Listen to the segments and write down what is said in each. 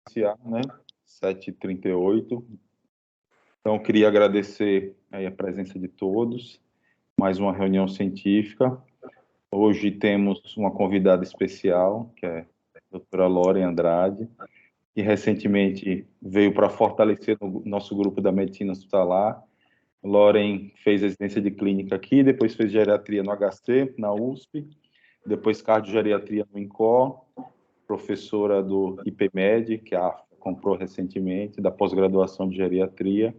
iniciar, né? 7h38. Então, queria agradecer aí a presença de todos. Mais uma reunião científica. Hoje temos uma convidada especial, que é a doutora Loren Andrade, que recentemente veio para fortalecer o nosso grupo da medicina hospitalar. Loren fez residência de clínica aqui, depois fez geriatria no HC, na USP, depois cardiogeriatria no INCOR, professora do IPMED, que a AFA comprou recentemente, da pós-graduação de geriatria.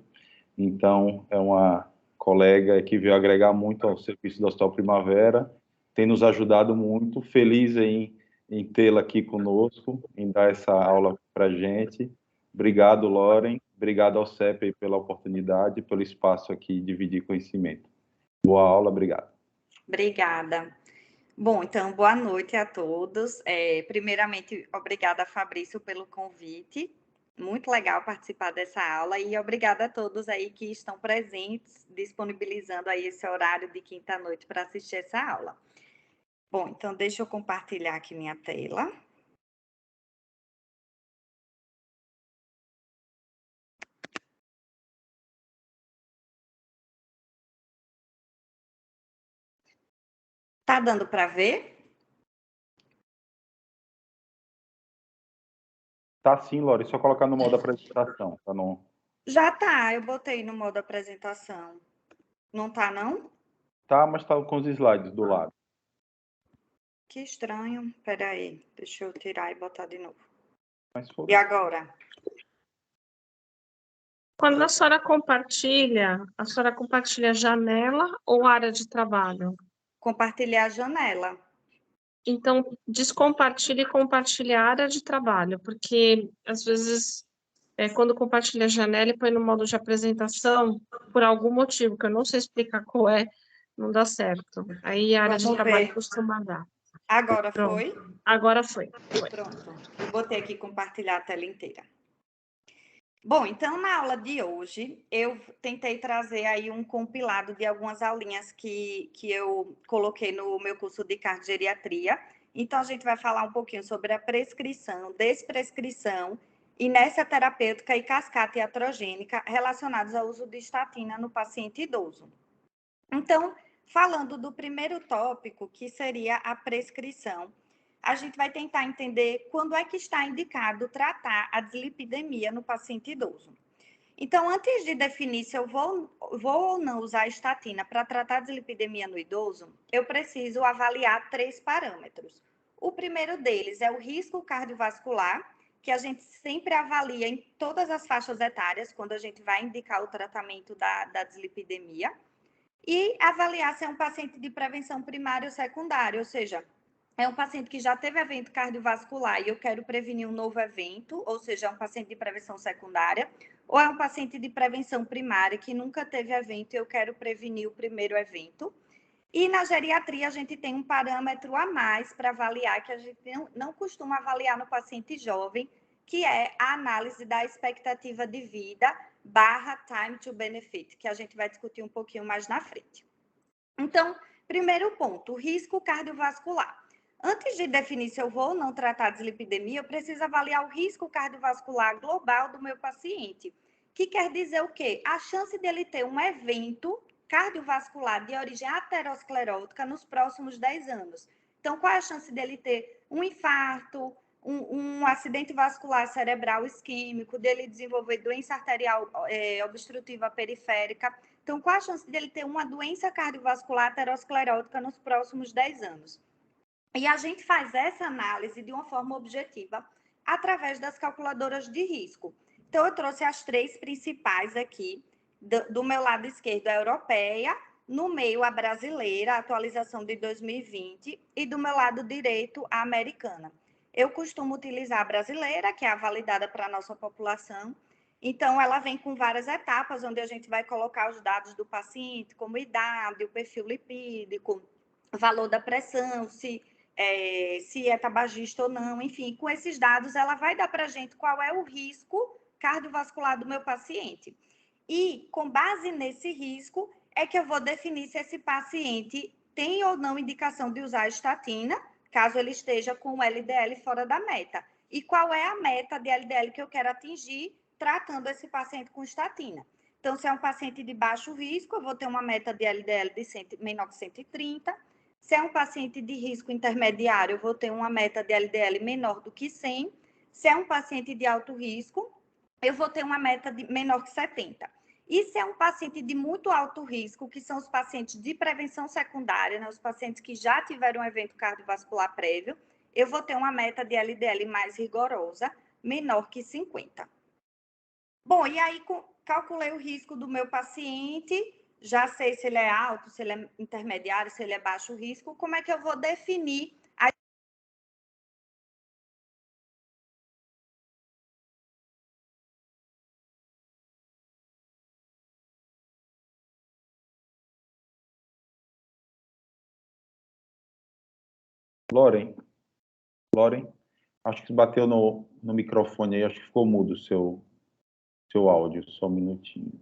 Então, é uma colega que veio agregar muito ao serviço do Hospital Primavera, tem nos ajudado muito, feliz em tê-la aqui conosco, em dar essa aula para a gente. Obrigado, Loren, obrigado ao CEP pela oportunidade, pelo espaço aqui, dividir conhecimento. Boa aula, obrigado. Obrigada. Bom, então, boa noite a todos. Primeiramente, obrigada, Fabrício, pelo convite. Muito legal participar dessa aula e obrigada a todos aí que estão presentes, disponibilizando aí esse horário de quinta-noite para assistir essa aula. Bom, então, deixa eu compartilhar aqui minha tela. Tá dando para ver? Tá sim, Lore, só colocar no modo apresentação, tá não? Já tá, eu botei no modo apresentação. Não tá, não? Tá, mas tá com os slides do lado. Que estranho. Espera aí, deixa eu tirar e botar de novo. Mas E agora? Quando a senhora compartilha a janela ou área de trabalho? Compartilhar a janela. Então, descompartilhe e compartilhe a área de trabalho, porque às vezes, quando compartilha a janela e põe no modo de apresentação, por algum motivo, que eu não sei explicar qual é, não dá certo. Aí a área de trabalho costuma dar. Agora Pronto. foi? Agora foi. Pronto. Eu botei aqui compartilhar a tela inteira. Bom, então na aula de hoje eu tentei trazer aí um compilado de algumas aulinhas que eu coloquei no meu curso de cardiogeriatria. Então a gente vai falar um pouquinho sobre a prescrição, desprescrição, inércia terapêutica e cascata iatrogênica relacionados ao uso de estatina no paciente idoso. Então, falando do primeiro tópico, que seria a prescrição, a gente vai tentar entender quando é que está indicado tratar a dislipidemia no paciente idoso. Então, antes de definir se eu vou ou não usar a estatina para tratar a dislipidemia no idoso, eu preciso avaliar 3 parâmetros. O primeiro deles é o risco cardiovascular, que a gente sempre avalia em todas as faixas etárias, quando a gente vai indicar o tratamento da dislipidemia. E avaliar se é um paciente de prevenção primária ou secundária, ou seja, é um paciente que já teve evento cardiovascular e eu quero prevenir um novo evento, ou seja, é um paciente de prevenção secundária, ou é um paciente de prevenção primária que nunca teve evento e eu quero prevenir o primeiro evento. E na geriatria a gente tem um parâmetro a mais para avaliar, que a gente não costuma avaliar no paciente jovem, que é a análise da expectativa de vida / time to benefit, que a gente vai discutir um pouquinho mais na frente. Então, primeiro ponto, risco cardiovascular. Antes de definir se eu vou ou não tratar a dislipidemia, eu preciso avaliar o risco cardiovascular global do meu paciente, que quer dizer o quê? A chance dele ter um evento cardiovascular de origem aterosclerótica nos próximos 10 anos. Então, qual é a chance dele ter um infarto, um acidente vascular cerebral isquêmico, dele desenvolver doença arterial obstrutiva periférica? Então, qual a chance dele ter uma doença cardiovascular aterosclerótica nos próximos 10 anos? E a gente faz essa análise de uma forma objetiva através das calculadoras de risco. Então, eu trouxe as 3 principais aqui. Do meu lado esquerdo, a europeia, no meio, a brasileira, a atualização de 2020, e do meu lado direito, a americana. Eu costumo utilizar a brasileira, que é a validada para a nossa população. Então, ela vem com várias etapas, onde a gente vai colocar os dados do paciente, como idade, o perfil lipídico, valor da pressão, se é tabagista ou não, enfim, com esses dados ela vai dar para a gente qual é o risco cardiovascular do meu paciente. E com base nesse risco é que eu vou definir se esse paciente tem ou não indicação de usar a estatina, caso ele esteja com o LDL fora da meta. e qual é a meta de LDL que eu quero atingir tratando esse paciente com estatina. Então, se é um paciente de baixo risco, eu vou ter uma meta de LDL de menor que 130. Se é um paciente de risco intermediário, eu vou ter uma meta de LDL menor do que 100. Se é um paciente de alto risco, eu vou ter uma meta de menor que 70. E se é um paciente de muito alto risco, que são os pacientes de prevenção secundária, né, os pacientes que já tiveram um evento cardiovascular prévio, eu vou ter uma meta de LDL mais rigorosa, menor que 50. Bom, e aí calculei o risco do meu paciente, já sei se ele é alto, se ele é intermediário, se ele é baixo risco, como é que eu vou definir a... Loren, acho que bateu no microfone aí, acho que ficou mudo o seu áudio, só um minutinho.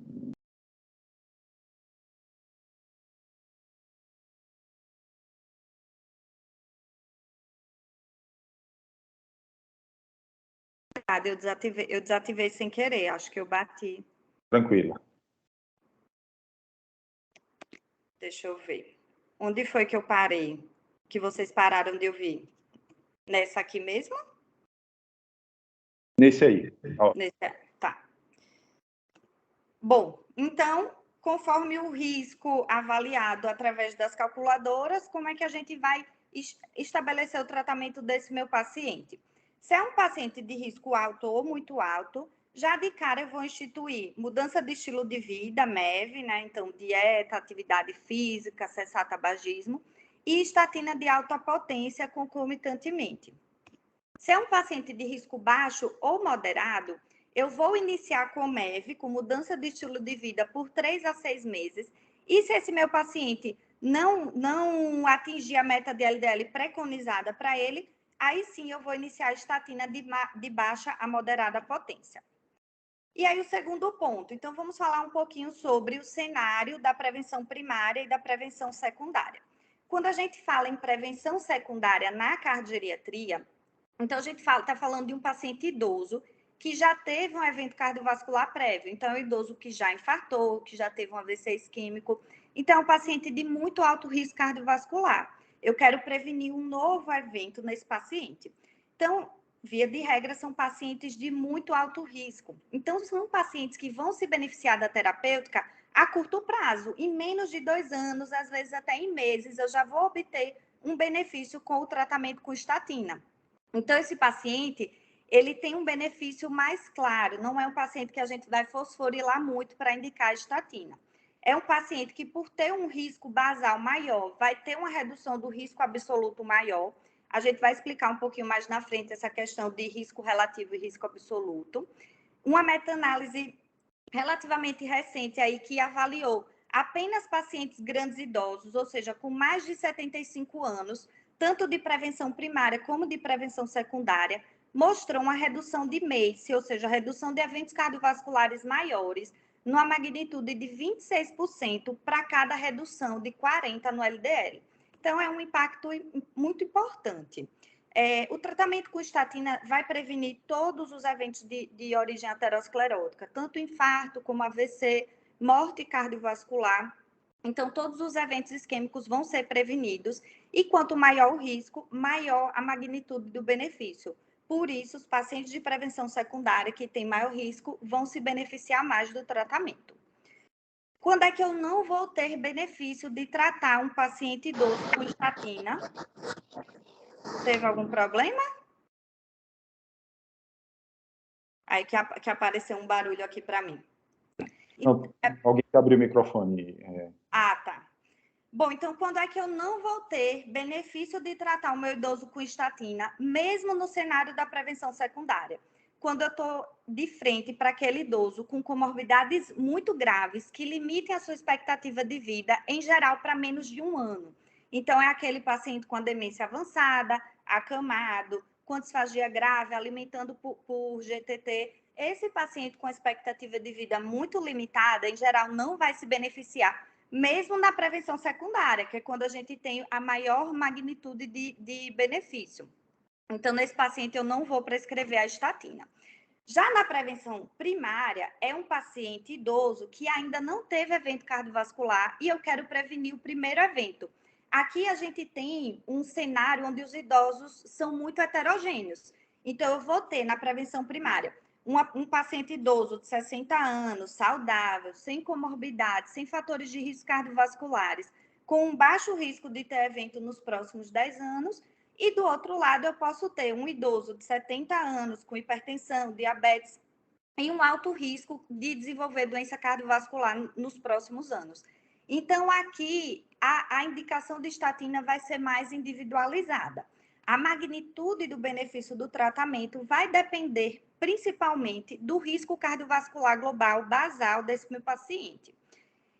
Eu desativei sem querer, acho que eu bati. Tranquilo. Deixa eu ver. Onde foi que eu parei? Que vocês pararam de ouvir? Nessa aqui mesmo? Nesse aí. Tá. Bom, então, conforme o risco avaliado através das calculadoras, como é que a gente vai estabelecer o tratamento desse meu paciente? Se é um paciente de risco alto ou muito alto, já de cara eu vou instituir mudança de estilo de vida, MEV, né? Então, dieta, atividade física, cessar tabagismo, e estatina de alta potência concomitantemente. Se é um paciente de risco baixo ou moderado, eu vou iniciar com MEV, com mudança de estilo de vida, por 3 a 6 meses. E se esse meu paciente não atingir a meta de LDL preconizada para ele, aí sim eu vou iniciar a estatina de baixa a moderada potência. E aí o segundo ponto. Então, vamos falar um pouquinho sobre o cenário da prevenção primária e da prevenção secundária. Quando a gente fala em prevenção secundária na cardiogeriatria, então a gente está falando de um paciente idoso que já teve um evento cardiovascular prévio. Então, é um idoso que já infartou, que já teve um AVC isquêmico. Então, é um paciente de muito alto risco cardiovascular. Eu quero prevenir um novo evento nesse paciente. Então, via de regra, são pacientes de muito alto risco. Então, são pacientes que vão se beneficiar da terapêutica a curto prazo, em menos de 2 anos, às vezes até em meses, eu já vou obter um benefício com o tratamento com estatina. Então, esse paciente, ele tem um benefício mais claro, não é um paciente que a gente vai fosforilar muito para indicar a estatina. É um paciente que, por ter um risco basal maior, vai ter uma redução do risco absoluto maior. A gente vai explicar um pouquinho mais na frente essa questão de risco relativo e risco absoluto. Uma meta-análise relativamente recente aí que avaliou apenas pacientes grandes idosos, ou seja, com mais de 75 anos, tanto de prevenção primária como de prevenção secundária, mostrou uma redução de MACE, ou seja, redução de eventos cardiovasculares maiores, numa magnitude de 26% para cada redução de 40 no LDL. Então, é um impacto muito importante. O tratamento com estatina vai prevenir todos os eventos de origem aterosclerótica, tanto infarto como AVC, morte cardiovascular. Então, todos os eventos isquêmicos vão ser prevenidos e quanto maior o risco, maior a magnitude do benefício. Por isso, os pacientes de prevenção secundária que têm maior risco vão se beneficiar mais do tratamento. Quando é que eu não vou ter benefício de tratar um paciente idoso com estatina? Teve algum problema? Aí que apareceu um barulho aqui para mim. Não, alguém que abriu o microfone. Tá. Bom, então, quando é que eu não vou ter benefício de tratar o meu idoso com estatina, mesmo no cenário da prevenção secundária? Quando eu estou de frente para aquele idoso com comorbidades muito graves que limitem a sua expectativa de vida, em geral, para menos de 1 ano. Então, é aquele paciente com a demência avançada, acamado, com disfagia grave, alimentando por GTT. Esse paciente com expectativa de vida muito limitada, em geral, não vai se beneficiar, mesmo na prevenção secundária, que é quando a gente tem a maior magnitude de benefício. Então, nesse paciente, eu não vou prescrever a estatina. Já na prevenção primária, é um paciente idoso que ainda não teve evento cardiovascular e eu quero prevenir o primeiro evento. Aqui a gente tem um cenário onde os idosos são muito heterogêneos. Então, eu vou ter na prevenção primária um paciente idoso de 60 anos, saudável, sem comorbidade, sem fatores de risco cardiovasculares, com um baixo risco de ter evento nos próximos 10 anos. E do outro lado, eu posso ter um idoso de 70 anos com hipertensão, diabetes e um alto risco de desenvolver doença cardiovascular nos próximos anos. Então, aqui, a indicação de estatina vai ser mais individualizada. A magnitude do benefício do tratamento vai depender principalmente do risco cardiovascular global basal desse meu paciente.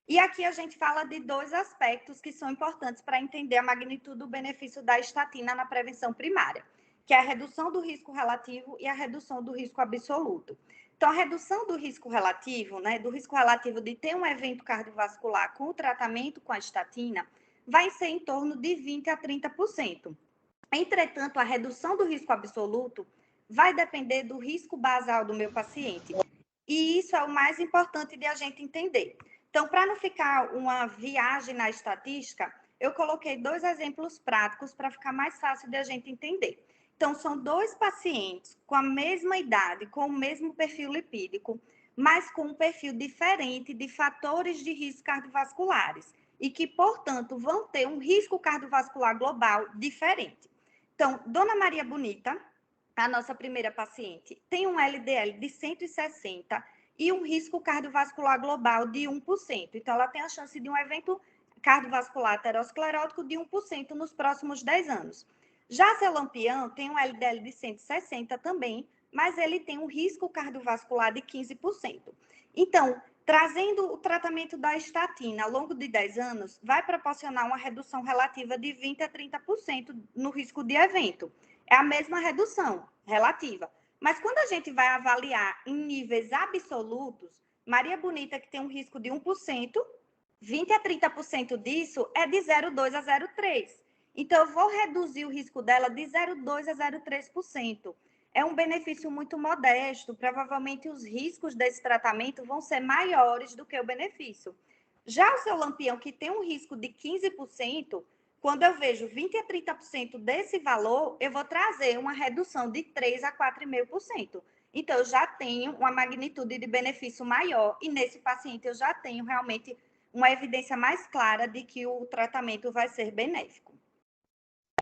E aqui a gente fala de dois aspectos que são importantes para entender a magnitude do benefício da estatina na prevenção primária, que é a redução do risco relativo e a redução do risco absoluto. Então, a redução do risco relativo, né, do risco relativo de ter um evento cardiovascular com o tratamento com a estatina, vai ser em torno de 20% a 30%. Entretanto, a redução do risco absoluto vai depender do risco basal do meu paciente. E isso é o mais importante de a gente entender. Então, para não ficar uma viagem na estatística, eu coloquei dois exemplos práticos para ficar mais fácil de a gente entender. Então, são dois pacientes com a mesma idade, com o mesmo perfil lipídico, mas com um perfil diferente de fatores de risco cardiovasculares e que, portanto, vão ter um risco cardiovascular global diferente. Então, Dona Maria Bonita, a nossa primeira paciente, tem um LDL de 160 e um risco cardiovascular global de 1%. Então, ela tem a chance de um evento cardiovascular aterosclerótico de 1% nos próximos 10 anos. Já seu Lampião tem um LDL de 160 também, mas ele tem um risco cardiovascular de 15%. Então, trazendo o tratamento da estatina ao longo de 10 anos, vai proporcionar uma redução relativa de 20% a 30% no risco de evento. É a mesma redução relativa. Mas quando a gente vai avaliar em níveis absolutos, Maria Bonita, que tem um risco de 1%, 20% a 30% disso é de 0,2 a 0,3. Então, eu vou reduzir o risco dela de 0,2 a 0,3%. É um benefício muito modesto. Provavelmente, os riscos desse tratamento vão ser maiores do que o benefício. Já o seu Lampião, que tem um risco de 15%, quando eu vejo 20% a 30% desse valor, eu vou trazer uma redução de 3% a 4,5%. Então, eu já tenho uma magnitude de benefício maior e nesse paciente eu já tenho realmente uma evidência mais clara de que o tratamento vai ser benéfico.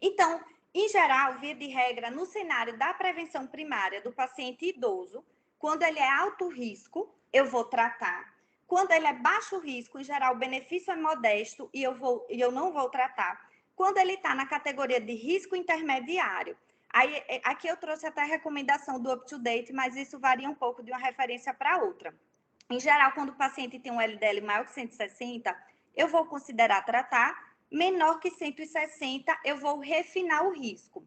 Então, em geral, via de regra, no cenário da prevenção primária do paciente idoso, quando ele é alto risco, eu vou tratar. Quando ele é baixo risco, em geral, o benefício é modesto e eu não vou tratar. Quando ele está na categoria de risco intermediário, aí, aqui eu trouxe até a recomendação do up-to-date, mas isso varia um pouco de uma referência para outra. Em geral, quando o paciente tem um LDL maior que 160, eu vou considerar tratar. Menor que 160, eu vou refinar o risco.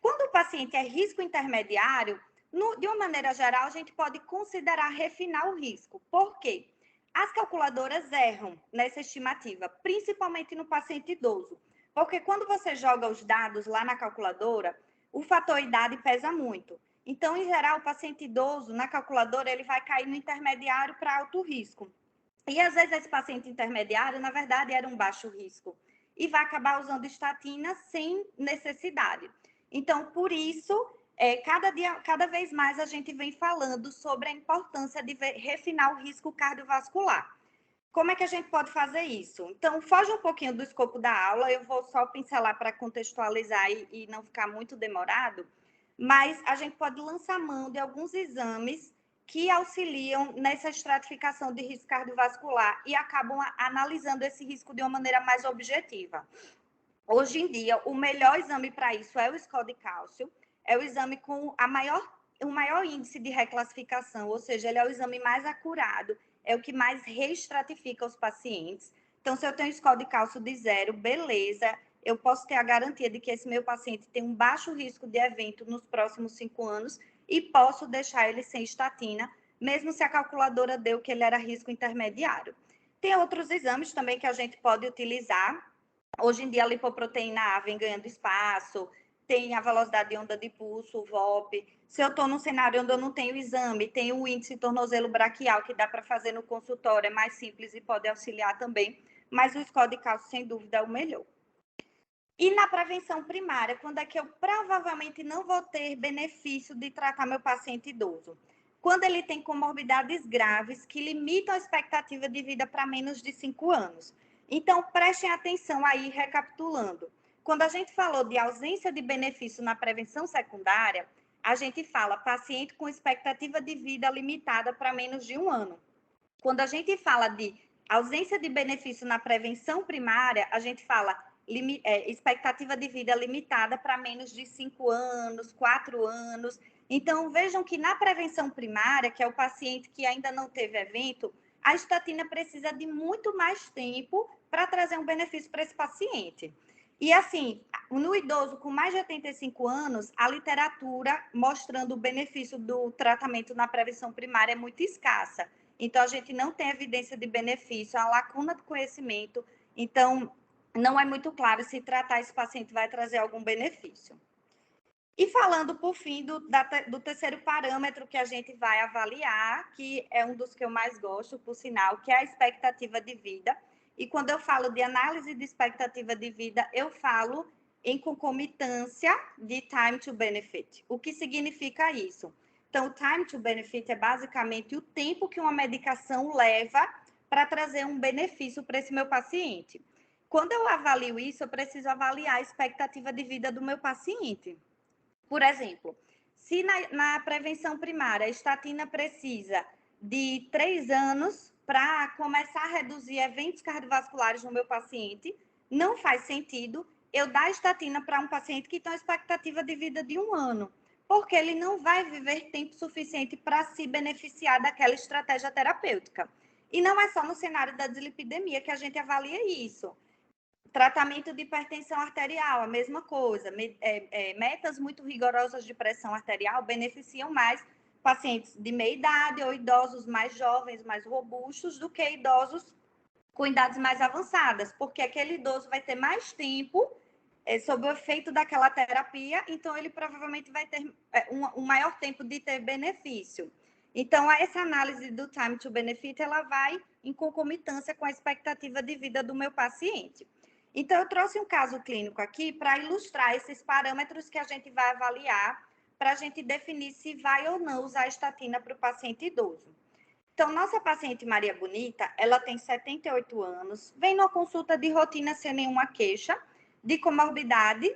Quando o paciente é risco intermediário, de uma maneira geral, a gente pode considerar refinar o risco. Por quê? As calculadoras erram nessa estimativa, principalmente no paciente idoso. Porque quando você joga os dados lá na calculadora, o fator idade pesa muito. Então, em geral, o paciente idoso, na calculadora, ele vai cair no intermediário para alto risco. E, às vezes, esse paciente intermediário, na verdade, era um baixo risco. E vai acabar usando estatina sem necessidade. Então, por isso, cada vez mais a gente vem falando sobre a importância de refinar o risco cardiovascular. Como é que a gente pode fazer isso? Então, foge um pouquinho do escopo da aula, eu vou só pincelar para contextualizar e não ficar muito demorado, mas a gente pode lançar mão de alguns exames que auxiliam nessa estratificação de risco cardiovascular e acabam analisando esse risco de uma maneira mais objetiva. Hoje em dia, o melhor exame para isso é o score de cálcio, é o exame com o maior índice de reclassificação, ou seja, ele é o exame mais acurado, é o que mais reestratifica os pacientes. Então, se eu tenho score de cálcio de 0, beleza, eu posso ter a garantia de que esse meu paciente tem um baixo risco de evento nos próximos 5 anos e posso deixar ele sem estatina, mesmo se a calculadora deu que ele era risco intermediário. Tem outros exames também que a gente pode utilizar. Hoje em dia, a lipoproteína A vem ganhando espaço, tem a velocidade de onda de pulso, o VOP. Se eu estou num cenário onde eu não tenho exame, tem o índice tornozelo braquial, que dá para fazer no consultório, é mais simples e pode auxiliar também, mas o score de cálcio, sem dúvida, é o melhor. E na prevenção primária, quando é que eu provavelmente não vou ter benefício de tratar meu paciente idoso? Quando ele tem comorbidades graves que limitam a expectativa de vida para menos de 5 anos. Então, prestem atenção aí, recapitulando. Quando a gente falou de ausência de benefício na prevenção secundária, a gente fala paciente com expectativa de vida limitada para menos de 1 ano. Quando a gente fala de ausência de benefício na prevenção primária, a gente fala expectativa de vida limitada para menos de 5 anos, 4 anos. Então, vejam que na prevenção primária, que é o paciente que ainda não teve evento, a estatina precisa de muito mais tempo para trazer um benefício para esse paciente. E assim, no idoso com mais de 85 anos, a literatura mostrando o benefício do tratamento na prevenção primária é muito escassa. Então, a gente não tem evidência de benefício, a lacuna de conhecimento. Então, não é muito claro se tratar esse paciente vai trazer algum benefício. E falando, por fim, do terceiro parâmetro que a gente vai avaliar, que é um dos que eu mais gosto, por sinal, que é a expectativa de vida. E quando eu falo de análise de expectativa de vida, eu falo em concomitância de time to benefit. O que significa isso? Então, o time to benefit é basicamente o tempo que uma medicação leva para trazer um benefício para esse meu paciente. Quando eu avalio isso, eu preciso avaliar a expectativa de vida do meu paciente. Por exemplo, se na prevenção primária a estatina precisa de 3 anos para começar a reduzir eventos cardiovasculares no meu paciente, não faz sentido eu dar estatina para um paciente que tem uma expectativa de vida de 1 ano, porque ele não vai viver tempo suficiente para se beneficiar daquela estratégia terapêutica. E não é só no cenário da dislipidemia que a gente avalia isso. Tratamento de hipertensão arterial, a mesma coisa. Metas muito rigorosas de pressão arterial beneficiam mais pacientes de meia idade ou idosos mais jovens, mais robustos, do que idosos com idades mais avançadas, porque aquele idoso vai ter mais tempo sob o efeito daquela terapia, então ele provavelmente vai ter um maior tempo de ter benefício. Então, essa análise do time to benefit, ela vai em concomitância com a expectativa de vida do meu paciente. Então, eu trouxe um caso clínico aqui para ilustrar esses parâmetros que a gente vai avaliar para a gente definir se vai ou não usar a estatina para o paciente idoso. Então, nossa paciente Maria Bonita, ela tem 78 anos, vem numa consulta de rotina sem nenhuma queixa, de comorbidade,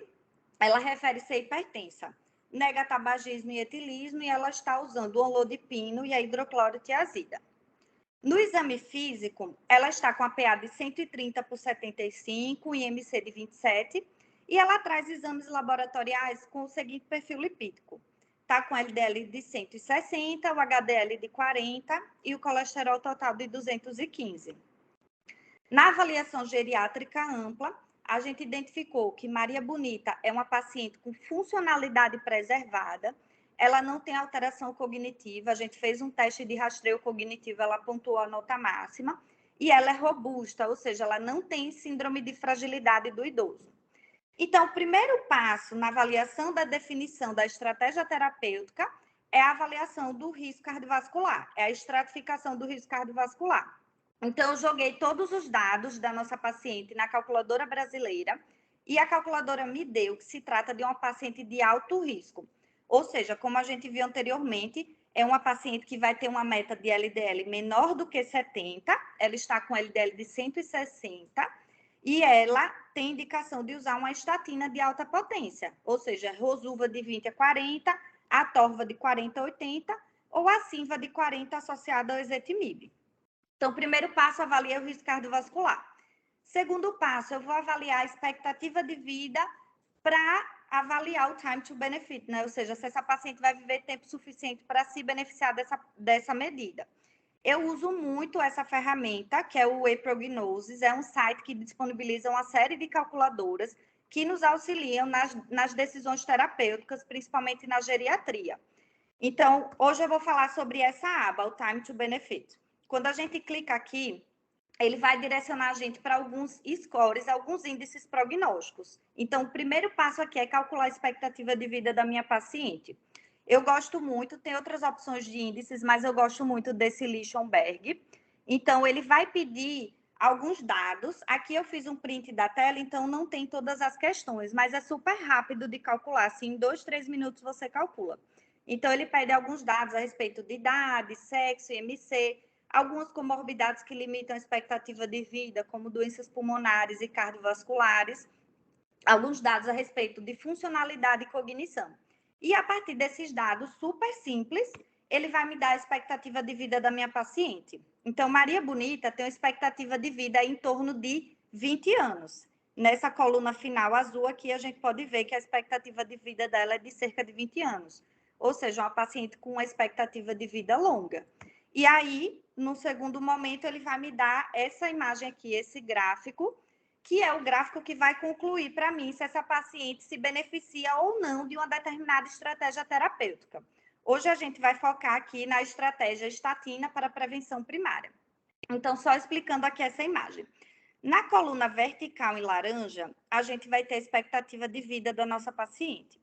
ela refere ser hipertensa, nega tabagismo e etilismo e ela está usando o onlodipino e a hidroclorotiazida. No exame físico, ela está com a PA de 130 por 75, IMC de 27, e ela traz exames laboratoriais com o seguinte perfil lipídico. Está com LDL de 160, o HDL de 40 e o colesterol total de 215. Na avaliação geriátrica ampla, a gente identificou que Maria Bonita é uma paciente com funcionalidade preservada, ela não tem alteração cognitiva, a gente fez um teste de rastreio cognitivo, ela pontuou a nota máxima, e ela é robusta, ou seja, ela não tem síndrome de fragilidade do idoso. Então, o primeiro passo na avaliação da definição da estratégia terapêutica é a avaliação do risco cardiovascular, é a estratificação do risco cardiovascular. Então, eu joguei todos os dados da nossa paciente na calculadora brasileira e a calculadora me deu que se trata de uma paciente de alto risco. Ou seja, como a gente viu anteriormente, é uma paciente que vai ter uma meta de LDL menor do que 70, ela está com LDL de 160 e ela tem indicação de usar uma estatina de alta potência, ou seja, Rosuva de 20 a 40, a Torva de 40 a 80 ou a Simva de 40 associada ao ezetimibe. Então, primeiro passo, avalia o risco cardiovascular. Segundo passo, eu vou avaliar a expectativa de vida para avaliar o time to benefit, né? Ou seja, se essa paciente vai viver tempo suficiente para se beneficiar dessa medida. Eu uso muito essa ferramenta, que é o ePrognosis, é um site que disponibiliza uma série de calculadoras que nos auxiliam nas decisões terapêuticas, principalmente na geriatria. Então, hoje eu vou falar sobre essa aba, o time to benefit. Quando a gente clica aqui, ele vai direcionar a gente para alguns scores, alguns índices prognósticos. Então, o primeiro passo aqui é calcular a expectativa de vida da minha paciente. Eu gosto muito, tem outras opções de índices, mas eu gosto muito desse Lichtenberg. Então, ele vai pedir alguns dados. Aqui eu fiz um print da tela, então não tem todas as questões, mas é super rápido de calcular. Assim, em 2, 3 minutos você calcula. Então, ele pede alguns dados a respeito de idade, sexo, IMC, algumas comorbidades que limitam a expectativa de vida, como doenças pulmonares e cardiovasculares, alguns dados a respeito de funcionalidade e cognição. E a partir desses dados super simples, ele vai me dar a expectativa de vida da minha paciente. Então, Maria Bonita tem uma expectativa de vida em torno de 20 anos. Nessa coluna final azul aqui, a gente pode ver que a expectativa de vida dela é de cerca de 20 anos. Ou seja, uma paciente com uma expectativa de vida longa. E aí, no segundo momento, ele vai me dar essa imagem aqui, esse gráfico, que é o gráfico que vai concluir para mim se essa paciente se beneficia ou não de uma determinada estratégia terapêutica. Hoje a gente vai focar aqui na estratégia estatina para prevenção primária. Então, só explicando aqui essa imagem. Na coluna vertical em laranja, a gente vai ter a expectativa de vida da nossa paciente.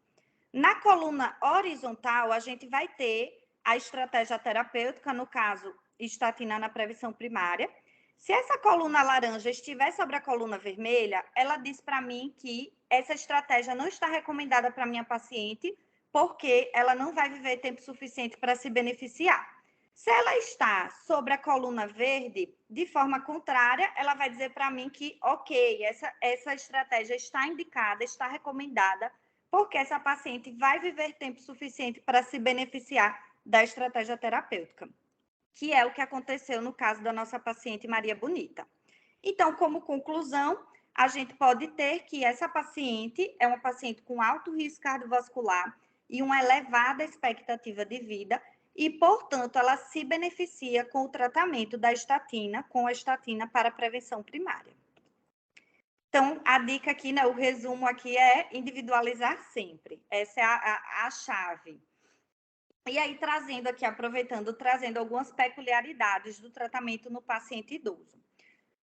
Na coluna horizontal, a gente vai ter a estratégia terapêutica, no caso, estatina na prevenção primária. Se essa coluna laranja estiver sobre a coluna vermelha, ela diz para mim que essa estratégia não está recomendada para minha paciente, porque ela não vai viver tempo suficiente para se beneficiar. Se ela está sobre a coluna verde, de forma contrária, ela vai dizer para mim que, ok, essa estratégia está indicada, está recomendada, porque essa paciente vai viver tempo suficiente para se beneficiar da estratégia terapêutica, que é o que aconteceu no caso da nossa paciente Maria Bonita. Então, como conclusão, a gente pode ter que essa paciente é uma paciente com alto risco cardiovascular e uma elevada expectativa de vida e, portanto, ela se beneficia com o tratamento da estatina, com a estatina para prevenção primária. Então, a dica aqui, né, o resumo aqui é individualizar sempre. Essa é a chave. E aí, trazendo aqui, trazendo algumas peculiaridades do tratamento no paciente idoso.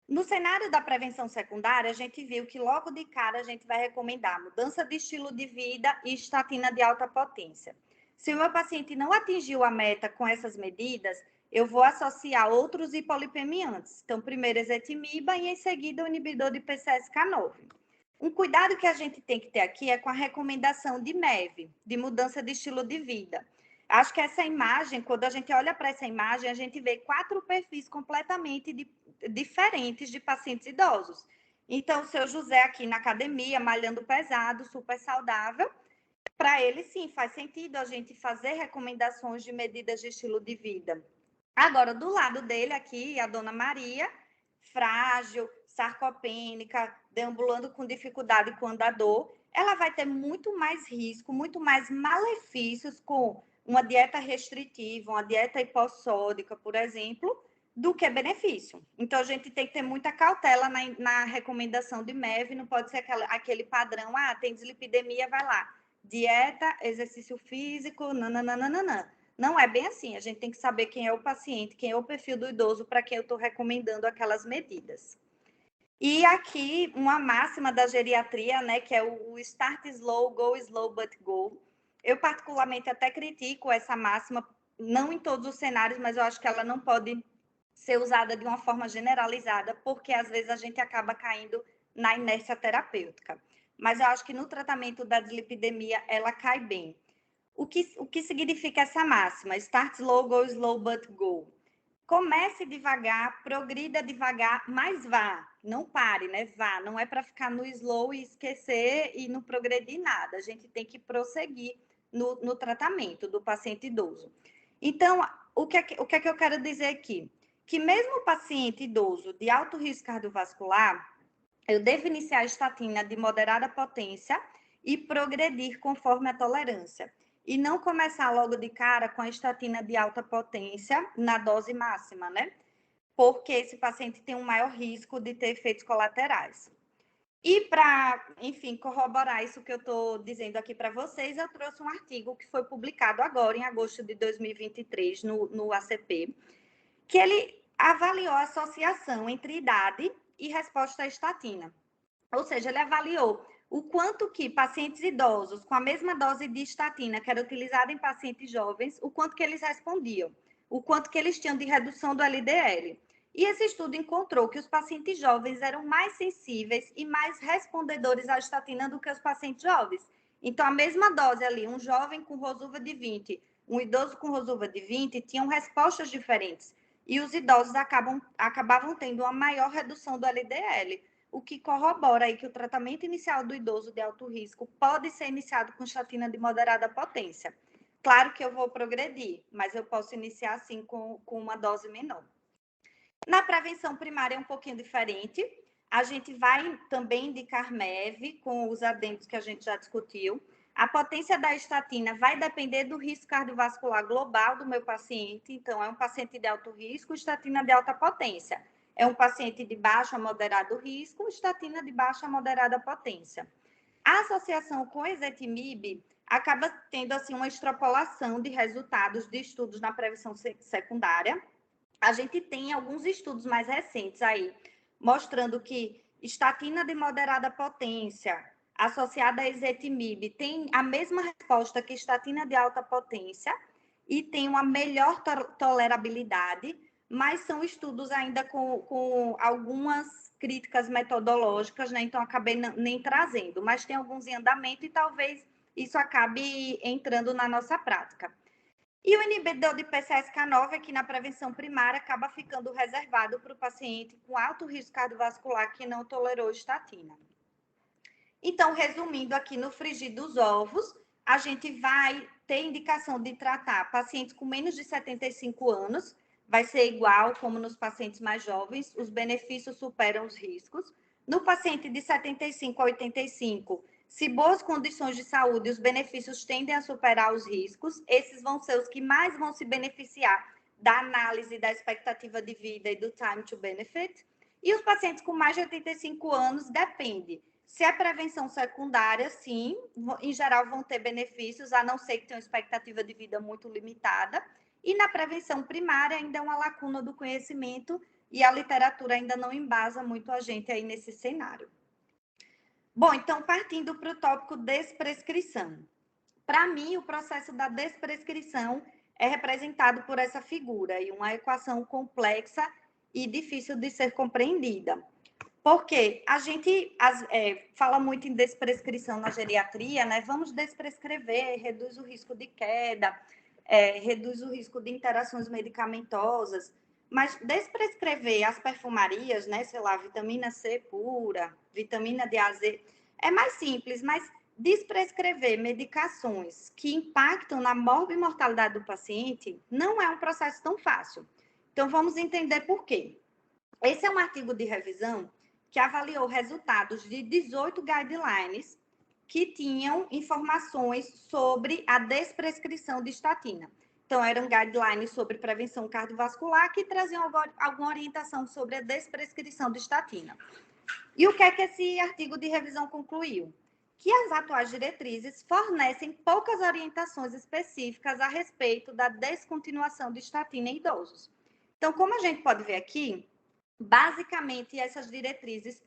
No cenário da prevenção secundária, a gente viu que logo de cara a gente vai recomendar mudança de estilo de vida e estatina de alta potência. Se o meu paciente não atingiu a meta com essas medidas, eu vou associar outros hipolipemiantes. Então, primeiro ezetimiba e em seguida o inibidor de PCSK9. Um cuidado que a gente tem que ter aqui é com a recomendação de MEV, de mudança de estilo de vida. Acho que essa imagem, quando a gente olha para essa imagem, a gente vê 4 perfis completamente diferentes de pacientes idosos. Então, o seu José aqui na academia, malhando pesado, super saudável, para ele sim, faz sentido a gente fazer recomendações de medidas de estilo de vida. Agora, do lado dele aqui, a dona Maria, frágil, sarcopênica, deambulando com dificuldade com o andador, ela vai ter muito mais risco, muito mais malefícios com uma dieta restritiva, uma dieta hipossódica, por exemplo, do que benefício. Então, a gente tem que ter muita cautela na recomendação de MEV, não pode ser aquele padrão, tem dislipidemia, vai lá. Dieta, exercício físico, nananana. Não é bem assim, a gente tem que saber quem é o paciente, quem é o perfil do idoso para quem eu estou recomendando aquelas medidas. E aqui, uma máxima da geriatria, né, que é o start slow, go slow, but go. Eu, particularmente, até critico essa máxima, não em todos os cenários, mas eu acho que ela não pode ser usada de uma forma generalizada, porque às vezes a gente acaba caindo na inércia terapêutica. Mas eu acho que no tratamento da dislipidemia, ela cai bem. O que significa essa máxima? Start slow, go slow, but go. Comece devagar, progrida devagar, mas vá. Não pare, né? Vá. Não é para ficar no slow e esquecer e não progredir nada. A gente tem que prosseguir no tratamento do paciente idoso. Então, o que é que eu quero dizer aqui? Que mesmo o paciente idoso de alto risco cardiovascular, eu devo iniciar a estatina de moderada potência e progredir conforme a tolerância. E não começar logo de cara com a estatina de alta potência na dose máxima, né? Porque esse paciente tem um maior risco de ter efeitos colaterais. E para, enfim, corroborar isso que eu estou dizendo aqui para vocês, eu trouxe um artigo que foi publicado agora, em agosto de 2023, no ACP, que ele avaliou a associação entre idade e resposta à estatina. Ou seja, ele avaliou o quanto que pacientes idosos com a mesma dose de estatina que era utilizada em pacientes jovens, o quanto que eles respondiam, o quanto que eles tinham de redução do LDL. E esse estudo encontrou que os pacientes jovens eram mais sensíveis e mais respondedores à estatina do que os pacientes jovens. Então, a mesma dose ali, um jovem com Rosuva de 20, um idoso com Rosuva de 20, tinham respostas diferentes. E os idosos acabavam tendo uma maior redução do LDL, o que corrobora aí que o tratamento inicial do idoso de alto risco pode ser iniciado com estatina de moderada potência. Claro que eu vou progredir, mas eu posso iniciar assim com uma dose menor. Na prevenção primária é um pouquinho diferente. A gente vai também indicar MEV, com os adendos que a gente já discutiu. A potência da estatina vai depender do risco cardiovascular global do meu paciente. Então, é um paciente de alto risco, estatina de alta potência. É um paciente de baixo a moderado risco, estatina de baixa a moderada potência. A associação com ezetimibe acaba tendo assim uma extrapolação de resultados de estudos na prevenção secundária. A gente tem alguns estudos mais recentes aí, mostrando que estatina de moderada potência associada a ezetimibe tem a mesma resposta que estatina de alta potência e tem uma melhor tolerabilidade, mas são estudos ainda com algumas críticas metodológicas, né? Então acabei nem trazendo, mas tem alguns em andamento e talvez isso acabe entrando na nossa prática. E o inibidor de PCSK9 aqui na prevenção primária acaba ficando reservado para o paciente com alto risco cardiovascular que não tolerou estatina. Então, resumindo aqui no frigir dos ovos, a gente vai ter indicação de tratar pacientes com menos de 75 anos, vai ser igual como nos pacientes mais jovens, os benefícios superam os riscos. No paciente de 75 a 85, se boas condições de saúde, os benefícios tendem a superar os riscos, esses vão ser os que mais vão se beneficiar da análise da expectativa de vida e do time to benefit. E os pacientes com mais de 85 anos, depende. Se é prevenção secundária, sim, em geral vão ter benefícios, a não ser que tenham expectativa de vida muito limitada. E na prevenção primária ainda é uma lacuna do conhecimento e a literatura ainda não embasa muito a gente aí nesse cenário. Bom, então, partindo para o tópico desprescrição. Para mim, o processo da desprescrição é representado por essa figura e uma equação complexa e difícil de ser compreendida. Porque a gente fala muito em desprescrição na geriatria, né? Vamos desprescrever, reduz o risco de queda, reduz o risco de interações medicamentosas, mas desprescrever as perfumarias, né? Sei lá, vitamina C pura, vitamina DAZ, é mais simples, mas desprescrever medicações que impactam na morbimortalidade do paciente não é um processo tão fácil. Então, vamos entender por quê. Esse é um artigo de revisão que avaliou resultados de 18 guidelines que tinham informações sobre a desprescrição de estatina. Então, eram guidelines sobre prevenção cardiovascular que traziam alguma orientação sobre a desprescrição de estatina. E o que é que esse artigo de revisão concluiu? Que as atuais diretrizes fornecem poucas orientações específicas a respeito da descontinuação de estatina em idosos. Então, como a gente pode ver aqui, basicamente essas diretrizes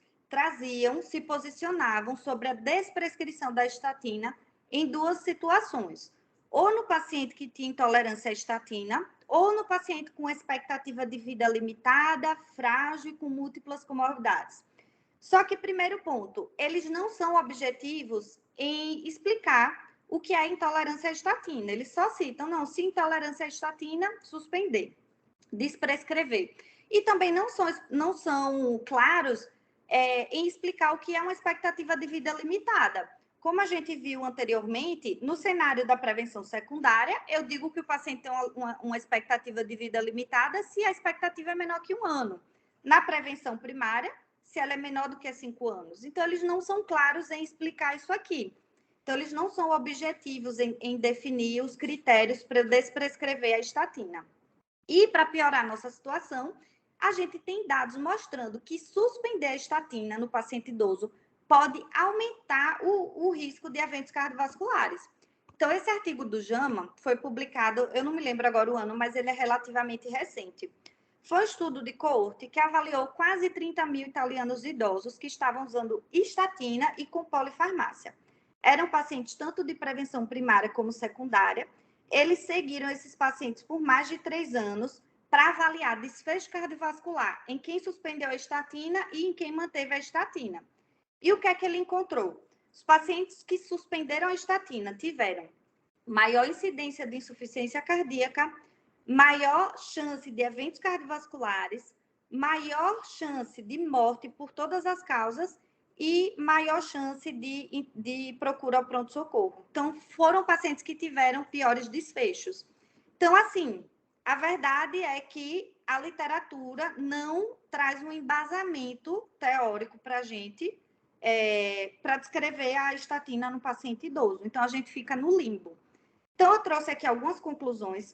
se posicionavam sobre a desprescrição da estatina em duas situações, ou no paciente que tinha intolerância à estatina, ou no paciente com expectativa de vida limitada, frágil e com múltiplas comorbidades. Só que, primeiro ponto, eles não são objetivos em explicar o que é intolerância à estatina. Eles só citam, não, se intolerância à estatina, suspender, desprescrever. E também não são claros em explicar o que é uma expectativa de vida limitada. Como a gente viu anteriormente, no cenário da prevenção secundária, eu digo que o paciente tem uma expectativa de vida limitada se a expectativa é menor que 1 ano. Na prevenção primária, se ela é menor do que 5 anos. Então, eles não são claros em explicar isso aqui. Então, eles não são objetivos em definir os critérios para desprescrever a estatina. E, para piorar a nossa situação, a gente tem dados mostrando que suspender a estatina no paciente idoso pode aumentar o risco de eventos cardiovasculares. Então, esse artigo do JAMA foi publicado, eu não me lembro agora o ano, mas ele é relativamente recente. Foi um estudo de coorte que avaliou quase 30 mil italianos idosos que estavam usando estatina e com polifarmácia. Eram pacientes tanto de prevenção primária como secundária. Eles seguiram esses pacientes por mais de 3 anos para avaliar desfecho cardiovascular em quem suspendeu a estatina e em quem manteve a estatina. E o que é que ele encontrou? Os pacientes que suspenderam a estatina tiveram maior incidência de insuficiência cardíaca, maior chance de eventos cardiovasculares, maior chance de morte por todas as causas e maior chance de procura ao pronto-socorro. Então, foram pacientes que tiveram piores desfechos. Então, assim, a verdade é que a literatura não traz um embasamento teórico para a gente, para descrever a estatina no paciente idoso. Então, a gente fica no limbo. Então, eu trouxe aqui algumas conclusões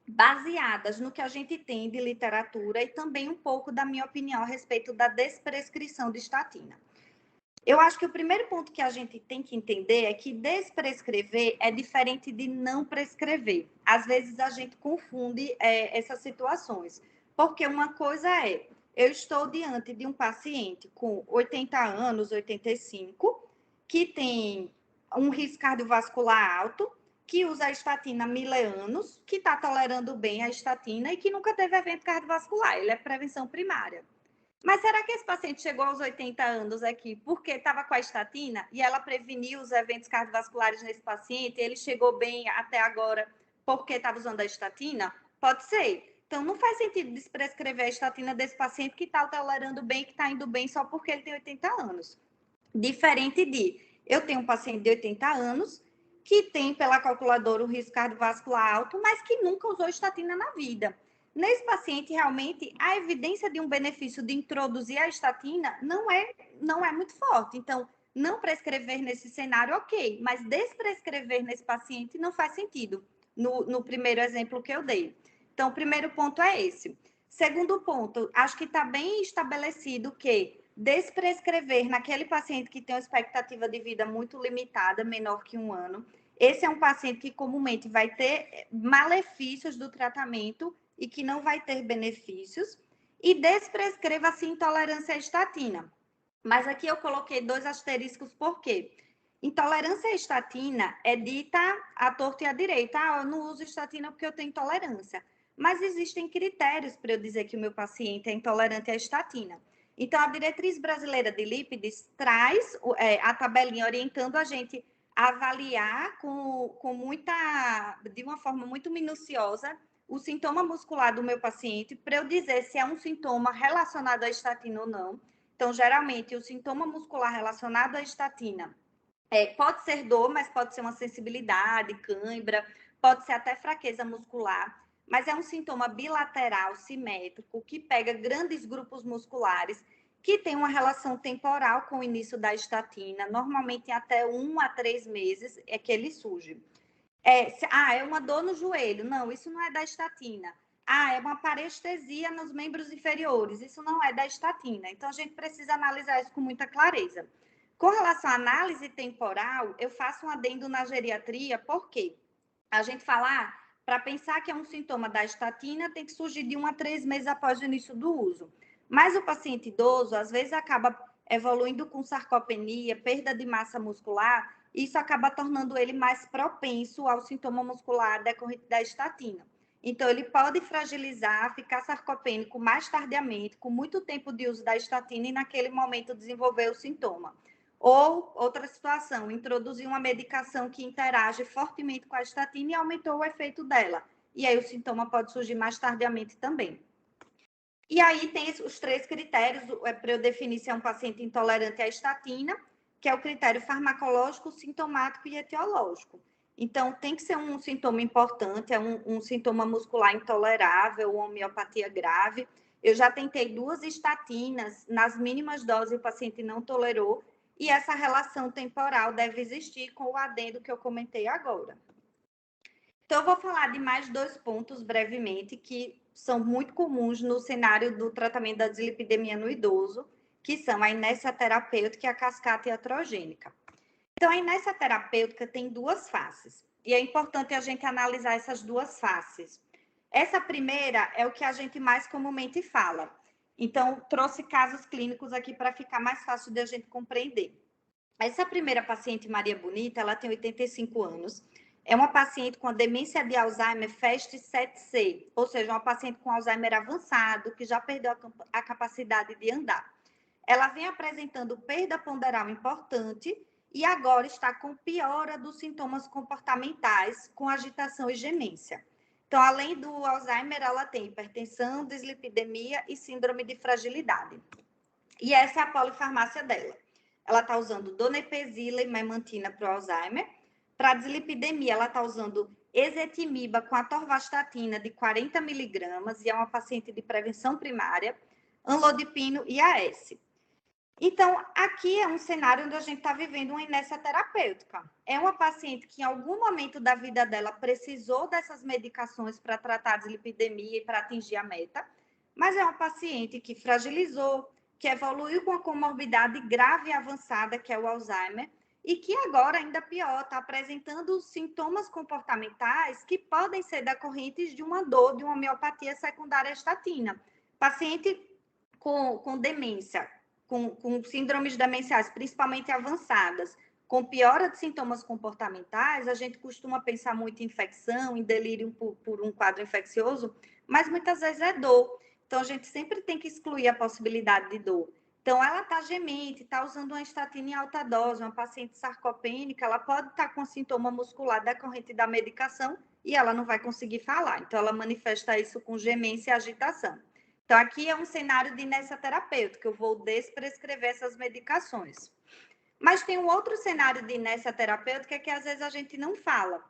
baseadas no que a gente tem de literatura e também um pouco da minha opinião a respeito da desprescrição de estatina. Eu acho que o primeiro ponto que a gente tem que entender é que desprescrever é diferente de não prescrever. Às vezes a gente confunde essas situações, porque uma coisa é, eu estou diante de um paciente com 80 anos, 85, que tem um risco cardiovascular alto, que usa a estatina há 1000 anos, que está tolerando bem a estatina e que nunca teve evento cardiovascular. Ele é prevenção primária. Mas será que esse paciente chegou aos 80 anos aqui porque estava com a estatina e ela preveniu os eventos cardiovasculares nesse paciente? Ele chegou bem até agora porque estava usando a estatina? Pode ser. Então, não faz sentido desprescrever a estatina desse paciente que está tolerando bem, que está indo bem só porque ele tem 80 anos. Diferente de, eu tenho um paciente de 80 anos que tem pela calculadora o risco cardiovascular alto, mas que nunca usou estatina na vida. Nesse paciente, realmente, a evidência de um benefício de introduzir a estatina não é muito forte. Então, não prescrever nesse cenário, ok, mas desprescrever nesse paciente não faz sentido, no primeiro exemplo que eu dei. Então, o primeiro ponto é esse. Segundo ponto, acho que está bem estabelecido que desprescrever naquele paciente que tem uma expectativa de vida muito limitada, menor que 1 ano, esse é um paciente que comumente vai ter malefícios do tratamento e que não vai ter benefícios, e desprescreva-se intolerância à estatina. Mas aqui eu coloquei 2 asteriscos, por quê? Intolerância à estatina é dita à torta e à direita. Eu não uso estatina porque eu tenho intolerância. Mas existem critérios para eu dizer que o meu paciente é intolerante à estatina. Então, a Diretriz Brasileira de Lípides traz a tabelinha orientando a gente a avaliar de uma forma muito minuciosa o sintoma muscular do meu paciente para eu dizer se é um sintoma relacionado à estatina ou não. Então, geralmente, o sintoma muscular relacionado à estatina pode ser dor, mas pode ser uma sensibilidade, cãibra, pode ser até fraqueza muscular, mas é um sintoma bilateral, simétrico, que pega grandes grupos musculares, que tem uma relação temporal com o início da estatina, normalmente até 1 a 3 meses é que ele surge. É uma dor no joelho. Não, isso não é da estatina. É uma parestesia nos membros inferiores. Isso não é da estatina. Então, a gente precisa analisar isso com muita clareza. Com relação à análise temporal, eu faço um adendo na geriatria, porque a gente fala, para pensar que é um sintoma da estatina, tem que surgir de 1 a 3 meses após o início do uso. Mas o paciente idoso, às vezes, acaba evoluindo com sarcopenia, perda de massa muscular, isso acaba tornando ele mais propenso ao sintoma muscular decorrente da estatina. Então, ele pode fragilizar, ficar sarcopênico mais tardiamente, com muito tempo de uso da estatina e naquele momento desenvolver o sintoma. Ou, outra situação, introduzir uma medicação que interage fortemente com a estatina e aumentou o efeito dela. E aí o sintoma pode surgir mais tardiamente também. E aí tem os 3 critérios para eu definir se é um paciente intolerante à estatina, que é o critério farmacológico, sintomático e etiológico. Então, tem que ser um sintoma importante, é um sintoma muscular intolerável, uma miopatia grave. Eu já tentei 2 estatinas, nas mínimas doses o paciente não tolerou, e essa relação temporal deve existir com o adendo que eu comentei agora. Então, eu vou falar de mais 2 pontos brevemente, que são muito comuns no cenário do tratamento da dislipidemia no idoso, que são a inércia terapêutica e a cascata iatrogênica. Então, a inércia terapêutica tem 2 faces, e é importante a gente analisar essas 2 faces. Essa primeira é o que a gente mais comumente fala. Então, trouxe casos clínicos aqui para ficar mais fácil de a gente compreender. Essa primeira paciente, Maria Bonita, ela tem 85 anos. É uma paciente com a demência de Alzheimer FAST 7C, ou seja, uma paciente com Alzheimer avançado, que já perdeu a capacidade de andar. Ela vem apresentando perda ponderal importante e agora está com piora dos sintomas comportamentais, com agitação e gemência. Então, além do Alzheimer, ela tem hipertensão, dislipidemia e síndrome de fragilidade. E essa é a polifarmácia dela. Ela está usando donepezila e memantina para o Alzheimer. Para a dislipidemia, ela está usando ezetimiba com atorvastatina de 40 miligramas, e é uma paciente de prevenção primária, anlodipino e AS. Então, aqui é um cenário onde a gente está vivendo uma inércia terapêutica. É uma paciente que, em algum momento da vida dela, precisou dessas medicações para tratar a dislipidemia e para atingir a meta, mas é uma paciente que fragilizou, que evoluiu com a comorbidade grave e avançada, que é o Alzheimer, e que agora, ainda pior, está apresentando sintomas comportamentais que podem ser decorrentes de uma dor, de uma miopatia secundária à estatina. Paciente com demência, com síndromes demenciais, principalmente avançadas, com piora de sintomas comportamentais, a gente costuma pensar muito em infecção, em delírio por um quadro infeccioso, mas muitas vezes é dor. Então, a gente sempre tem que excluir a possibilidade de dor. Então, ela está gemente, está usando uma estatina em alta dose, uma paciente sarcopênica, ela pode estar com sintoma muscular decorrente da medicação e ela não vai conseguir falar. Então, ela manifesta isso com gemência e agitação. Então, aqui é um cenário de inércia terapêutica, eu vou desprescrever essas medicações. Mas tem um outro cenário de inércia terapêutica que às vezes a gente não fala.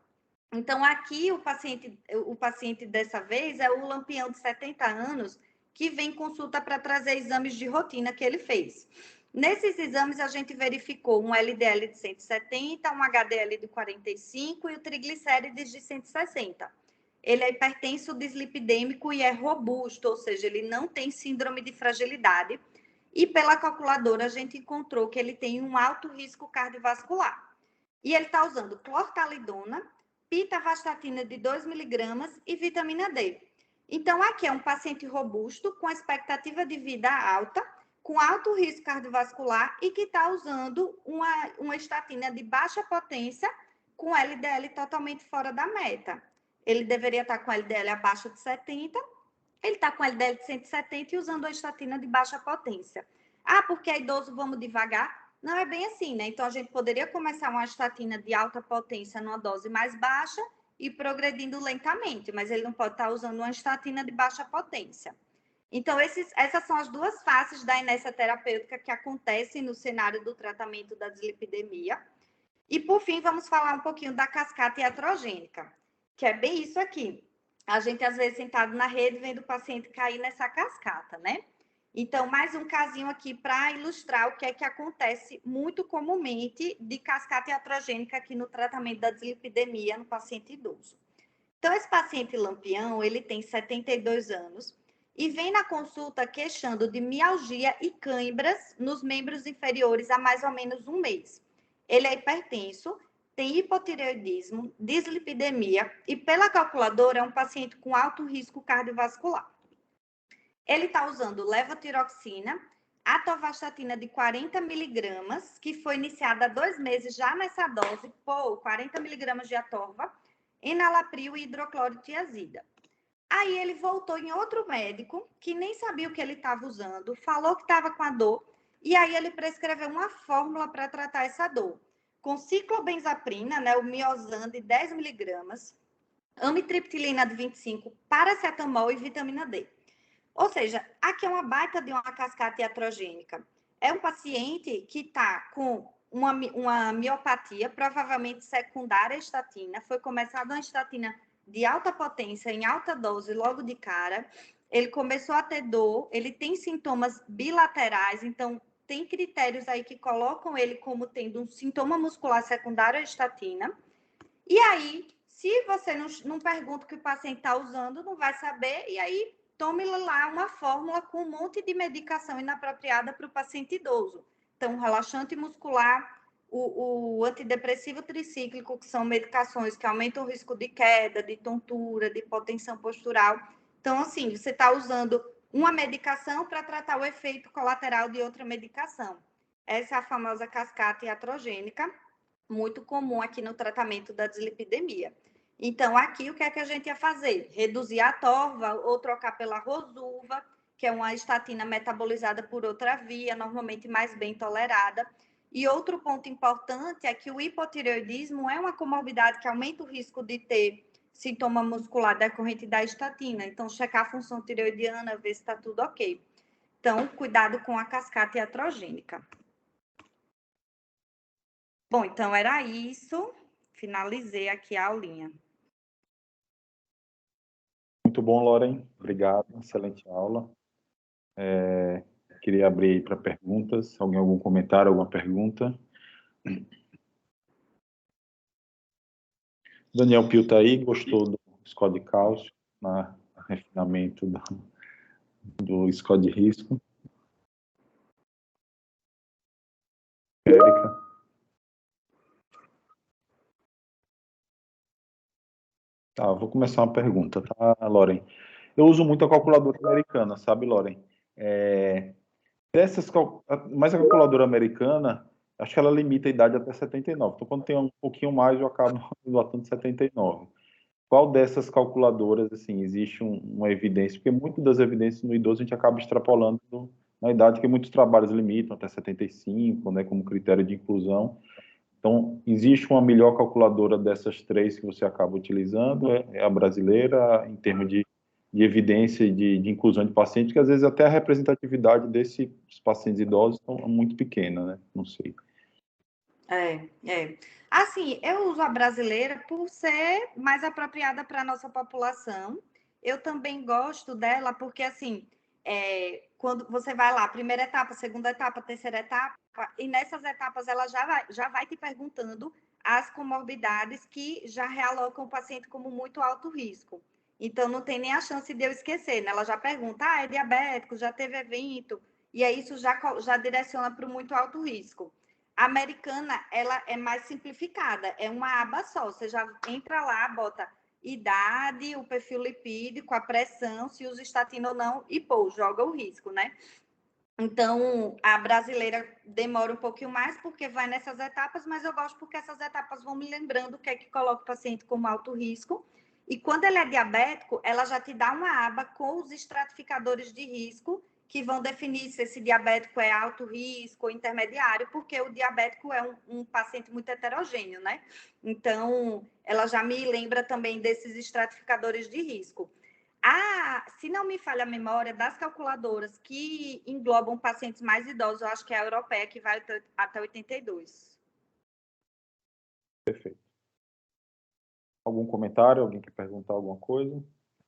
Então, aqui o paciente dessa vez é o lampião de 70 anos, que vem consulta para trazer exames de rotina que ele fez. Nesses exames, a gente verificou um LDL de 170, um HDL de 45 e o triglicérides de 160. Ele é hipertenso, dislipidêmico e é robusto, ou seja, ele não tem síndrome de fragilidade. E pela calculadora, a gente encontrou que ele tem um alto risco cardiovascular. E ele está usando clortalidona, pitavastatina de 2 miligramas e vitamina D. Então, aqui é um paciente robusto, com expectativa de vida alta, com alto risco cardiovascular e que está usando uma estatina de baixa potência com LDL totalmente fora da meta. Ele deveria estar com LDL abaixo de 70, ele está com LDL de 170 e usando a estatina de baixa potência. Ah, porque é idoso, vamos devagar? Não é bem assim, né? Então, a gente poderia começar uma estatina de alta potência numa dose mais baixa e progredindo lentamente, mas ele não pode estar usando uma estatina de baixa potência. Então, essas são as duas faces da inércia terapêutica que acontecem no cenário do tratamento da dislipidemia. E, por fim, vamos falar um pouquinho da cascata iatrogênica, que é bem isso aqui. A gente, às vezes, sentado na rede, vendo o paciente cair nessa cascata, né? Então, mais um casinho aqui para ilustrar o que é que acontece muito comumente de cascata iatrogênica aqui no tratamento da dislipidemia no paciente idoso. Então, esse paciente lampião, ele tem 72 anos e vem na consulta queixando de mialgia e cãibras nos membros inferiores há mais ou menos um mês. Ele é hipertenso, tem hipotireoidismo, dislipidemia e, pela calculadora, é um paciente com alto risco cardiovascular. Ele está usando levotiroxina, atorvastatina de 40 miligramas, que foi iniciada há 2 meses já nessa dose, 40 miligramas de atorva, enalapril e hidroclorotiazida. Aí ele voltou em outro médico, que nem sabia o que ele estava usando, falou que estava com a dor, e aí ele prescreveu uma fórmula para tratar essa dor, com ciclobenzaprina, né, o Miozan de 10 miligramas, amitriptilina de 25, paracetamol e vitamina D. Ou seja, aqui é uma baita de uma cascata iatrogênica. É um paciente que está com uma miopatia, provavelmente secundária à estatina. Foi começada uma estatina de alta potência, em alta dose, logo de cara. Ele começou a ter dor, ele tem sintomas bilaterais, então tem critérios aí que colocam ele como tendo um sintoma muscular secundário à estatina. E aí, se você não pergunta o que o paciente está usando, não vai saber, e aí tome lá uma fórmula com um monte de medicação inapropriada para o paciente idoso. Então, relaxante muscular, o antidepressivo tricíclico, que são medicações que aumentam o risco de queda, de tontura, de hipotensão postural. Então, assim, você está usando uma medicação para tratar o efeito colateral de outra medicação. Essa é a famosa cascata iatrogênica, muito comum aqui no tratamento da dislipidemia. Então, aqui, o que é que a gente ia fazer? Reduzir a torva ou trocar pela Rosuva, que é uma estatina metabolizada por outra via, normalmente mais bem tolerada. E outro ponto importante é que o hipotireoidismo é uma comorbidade que aumenta o risco de ter sintoma muscular decorrente da estatina. Então, checar a função tireoidiana, ver se está tudo ok. Então, cuidado com a cascata iatrogênica. Bom, então era isso. Finalizei aqui a aulinha. Muito bom, Loren. Obrigado. Excelente aula. Queria abrir para perguntas. Algum comentário, alguma pergunta? Daniel Pio está aí, gostou do score de cálcio, no refinamento do score de risco. Érica. Tá, vou começar uma pergunta, tá, Loren? Eu uso muito a calculadora americana, sabe, Loren? Mas a calculadora americana, acho que ela limita a idade até 79. Então, quando tem um pouquinho mais, eu acabo botando 79. Qual dessas calculadoras, assim, existe uma evidência? Porque muitas das evidências no idoso a gente acaba extrapolando na idade, porque muitos trabalhos limitam até 75, né, como critério de inclusão. Então, existe uma melhor calculadora dessas três que você acaba utilizando, é a brasileira, em termos de evidência e de inclusão de pacientes, que às vezes até a representatividade desses pacientes idosos é muito pequena, né? Não sei. Assim, eu uso a brasileira por ser mais apropriada para a nossa população. Eu também gosto dela porque, assim, quando você vai lá, primeira etapa, segunda etapa, terceira etapa, e nessas etapas ela já vai te perguntando as comorbidades que já realocam o paciente como muito alto risco. Então, não tem nem a chance de eu esquecer, né? Ela já pergunta, é diabético, já teve evento, e aí isso já direciona para o muito alto risco. A americana, ela é mais simplificada, é uma aba só. Você já entra lá, bota idade, o perfil lipídico, a pressão, se usa estatina ou não, e pô, joga o risco, né? Então, a brasileira demora um pouquinho mais, porque vai nessas etapas, mas eu gosto porque essas etapas vão me lembrando o que é que coloca o paciente como alto risco. E quando ele é diabético, ela já te dá uma aba com os estratificadores de risco, que vão definir se esse diabético é alto risco ou intermediário, porque o diabético é um paciente muito heterogêneo, né? Então, ela já me lembra também desses estratificadores de risco. Se não me falha a memória, das calculadoras que englobam pacientes mais idosos, eu acho que é a europeia, que vai até 82. Perfeito. Algum comentário? Alguém quer perguntar alguma coisa?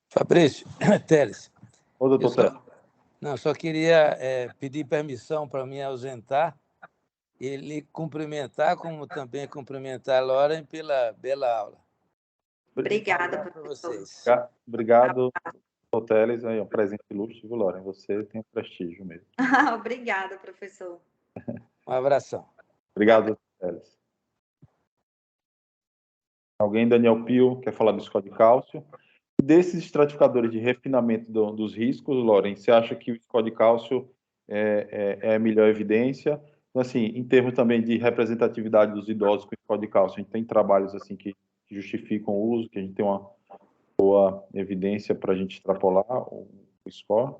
Fabrício, Teles. Ô, doutor Teles. Só queria pedir permissão para me ausentar e lhe cumprimentar, como também cumprimentar a Loren pela bela aula. Obrigada, professor. Obrigado, doutor Teles. Aí, um presente ilustre, viu, Loren? Você tem um prestígio mesmo. Obrigada, professor. Um abração. Obrigado, doutor Teles. Alguém, Daniel Pio, quer falar do score de cálcio? Desses estratificadores de refinamento dos riscos, Loren, você acha que o score de cálcio é a melhor evidência? Então, assim, em termos também de representatividade dos idosos com score de cálcio, a gente tem trabalhos assim que justificam o uso, que a gente tem uma boa evidência para a gente extrapolar o score?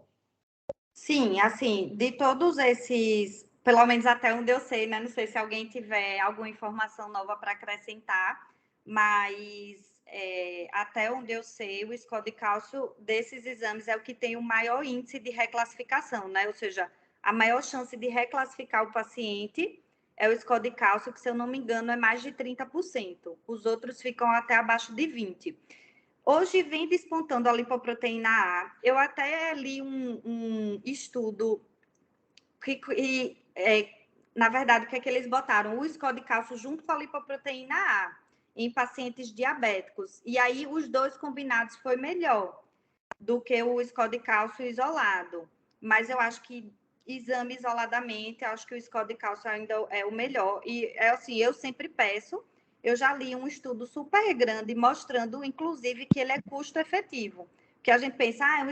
Sim, assim, de todos esses, pelo menos até onde eu sei, né? Não sei se alguém tiver alguma informação nova para acrescentar, mas até onde eu sei, o score de cálcio desses exames é o que tem o maior índice de reclassificação, né? Ou seja, a maior chance de reclassificar o paciente é o score de cálcio, que, se eu não me engano, é mais de 30%. Os outros ficam até abaixo de 20%. Hoje vem despontando a lipoproteína A. Eu até li um estudo que na verdade, o que é que eles botaram? O score de cálcio junto com a lipoproteína A em pacientes diabéticos. E aí, os dois combinados foi melhor do que o score de cálcio isolado. Mas eu acho que exame isoladamente, acho que o score de cálcio ainda é o melhor. E, é assim, eu sempre peço, eu já li um estudo super grande mostrando, inclusive, que ele é custo-efetivo. Porque a gente pensa, é um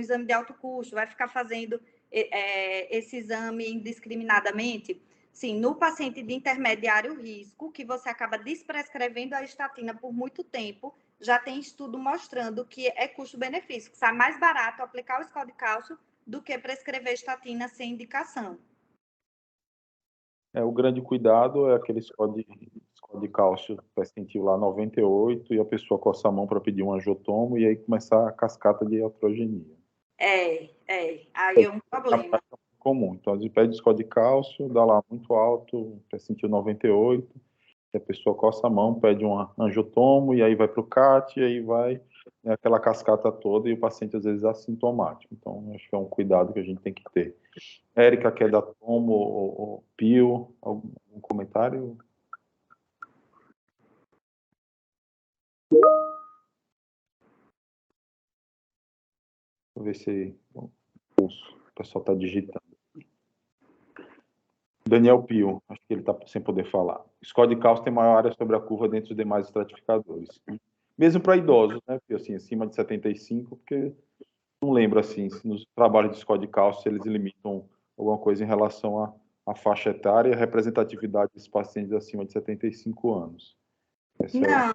exame de alto custo, vai ficar fazendo esse exame indiscriminadamente. Sim, no paciente de intermediário risco, que você acaba desprescrevendo a estatina por muito tempo, já tem estudo mostrando que é custo-benefício, que sai mais barato aplicar o score de cálcio do que prescrever estatina sem indicação. O grande cuidado é aquele score de cálcio percentil lá 98 e a pessoa coça a mão para pedir um angiotomo e aí começar a cascata de iatrogenia. Aí é um problema. Comum. Então, a gente pede score de cálcio, dá lá muito alto, percentil 98, e a pessoa coça a mão, pede um angiotomo, e aí vai para o CAT, e aí vai aquela cascata toda, e o paciente às vezes é assintomático. Então, acho que é um cuidado que a gente tem que ter. Érica, quer dar tomo ou pio? Algum comentário? Vou ver se o pessoal está digitando. Daniel Pio, acho que ele está sem poder falar. O score de cálcio tem maior área sobre a curva dentre os demais estratificadores. Mesmo para idosos, né, Pio, assim, acima de 75, porque não lembro, assim, se nos trabalhos de score de cálcio eles limitam alguma coisa em relação à faixa etária e a representatividade dos pacientes acima de 75 anos. Não,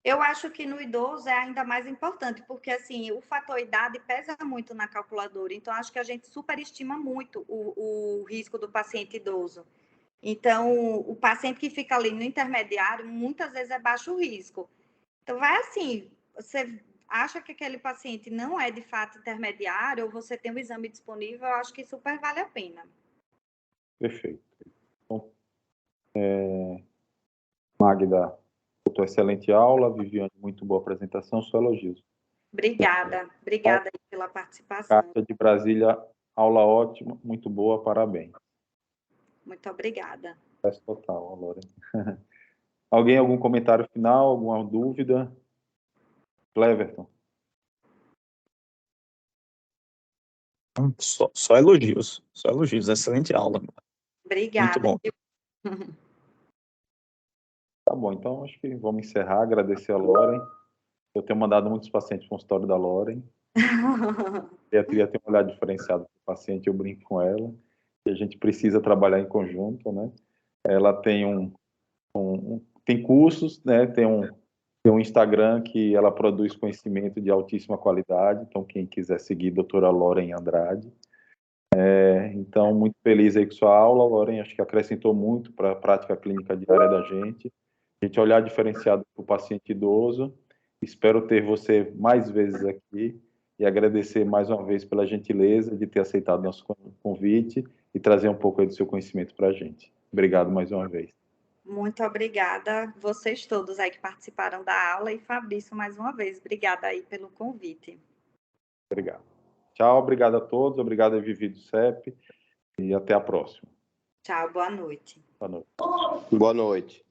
eu acho que no idoso é ainda mais importante, porque assim, o fator idade pesa muito na calculadora, então acho que a gente superestima muito o risco do paciente idoso. Então, o paciente que fica ali no intermediário, muitas vezes é baixo risco. Então, vai assim, você acha que aquele paciente não é de fato intermediário, ou você tem um exame disponível, eu acho que super vale a pena. Perfeito. Então, Magda, excelente aula. Viviane, muito boa apresentação, só elogios. Obrigada aí pela participação. Kátia de Brasília, aula ótima, muito boa, parabéns. Muito obrigada. Sucesso total, Lore. Alguém, algum comentário final, alguma dúvida? Cleverton. Só elogios, excelente aula. Obrigada. Muito bom. Tá bom, então acho que vamos encerrar, agradecer a Loren. Eu tenho mandado muitos pacientes para o consultório da Loren. Beatriz tem um olhar diferenciado para o paciente, eu brinco com ela. E a gente precisa trabalhar em conjunto, né? Ela tem tem cursos, né? Tem um Instagram que ela produz conhecimento de altíssima qualidade. Então, quem quiser seguir, doutora Loren Andrade. Então, muito feliz aí com sua aula, Loren. Acho que acrescentou muito para a prática clínica diária da gente. A gente olhar diferenciado para o paciente idoso. Espero ter você mais vezes aqui e agradecer mais uma vez pela gentileza de ter aceitado nosso convite e trazer um pouco aí do seu conhecimento para a gente. Obrigado mais uma vez. Muito obrigada, vocês todos aí que participaram da aula, e Fabrício, mais uma vez, obrigada aí pelo convite. Obrigado. Tchau, obrigado a todos, obrigado a Vivi do CEP e até a próxima. Tchau, boa noite. Boa noite. Boa noite.